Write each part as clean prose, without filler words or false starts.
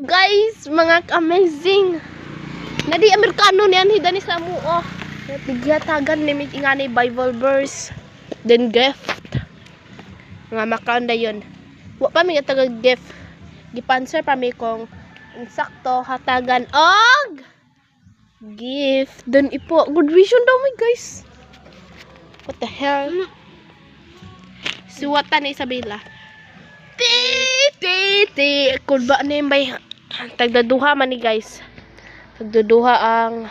guys, mga amazing. Nadi Amerikano niyan hidani sa mo oh. Tigyatagan ni mig ingani Bible verse. Then gift. Nga makaunda yun. Wa pa mi taga gift. Gipanswer pa mi kung insakto hatagan og gift. Then ipo good vision daw mi guys. What the hell? Suwatan ni Isabela. Ti. Kulba ni may tagdaduha man ni guys. Tagdaduha ang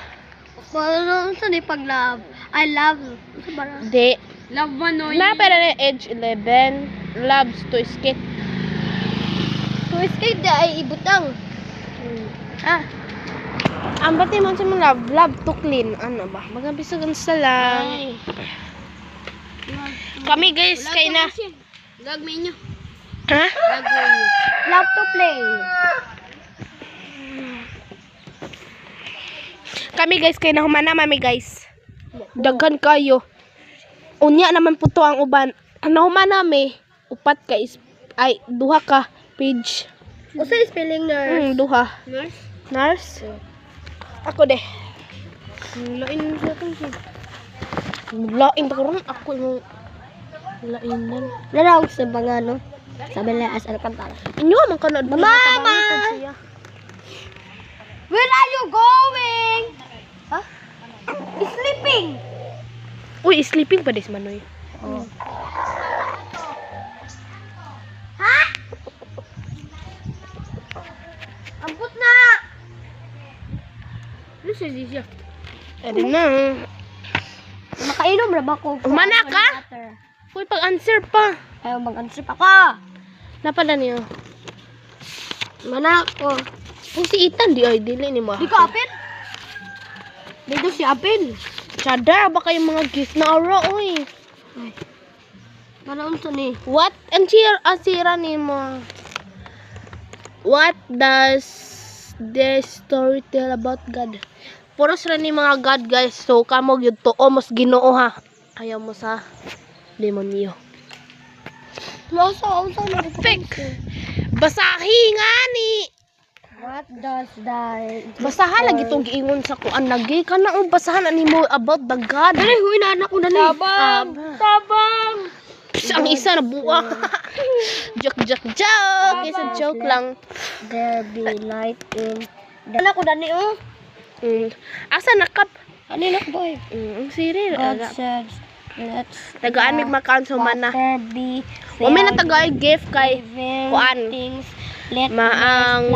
Ano sa ni pag love? I love. Sa bara? de. Love manoy. Na pero na age 11 loves to skate. To escape da ay ibutang. Ang bati man sa mga love to clean. Ano ba? Magabisagan sa lang. Kami guys kay na. Lag menu. Ha? Lag menu. Love to play. Kami guys kay na humana mami guys. Daghan kayo. Unya naman po to ang uban. Ano humana mi? Upat ka ay duha ka page. Usa spelling nurse. Duha. Nurse. Nurse. Ako de. Lain sa tong siya. Lain ta karon ako yung lainan. Lalaw sa bangano. Sabi nila as Alcantara. Inyo man kanod Mama! Where are you going? Huh? Sleeping. Uy, sleeping pa des manoy. Oh. Ha? Amput na. Ano siya? Edi na. Nakainom na ba ko? Humana ka? Uy, pag-answer pa. Ayaw mag-answer pa ka. Napada niyo. Mana ko. Kung si Ethan di ay dili ni mo. Di ka apin? Dito si apin. Chadar ba kayong mga gift na oro oy. Mana unsa ni? What and asira ni mo? What does this story tell about God? Puros ra ni mga God guys. So kamo gyud to mas Ginoo ha. Ayaw mo sa demonyo. Unsa ni? Perfect. Basahi nga ni. What does that? Basahan lagi itong giingon sa kuan lagi ka na basahan ani mo about the God. Dali huy na anak ko dali. Tabang. Ang isa na buwa. joke. Isa joke lang. There be light in. Anak ko dali oh. Asa nakap? Ano na boy? Siri. God says, let's Tagaan mig makan sa mana. water be O may natagay gift kay living kuan. things. Let Maang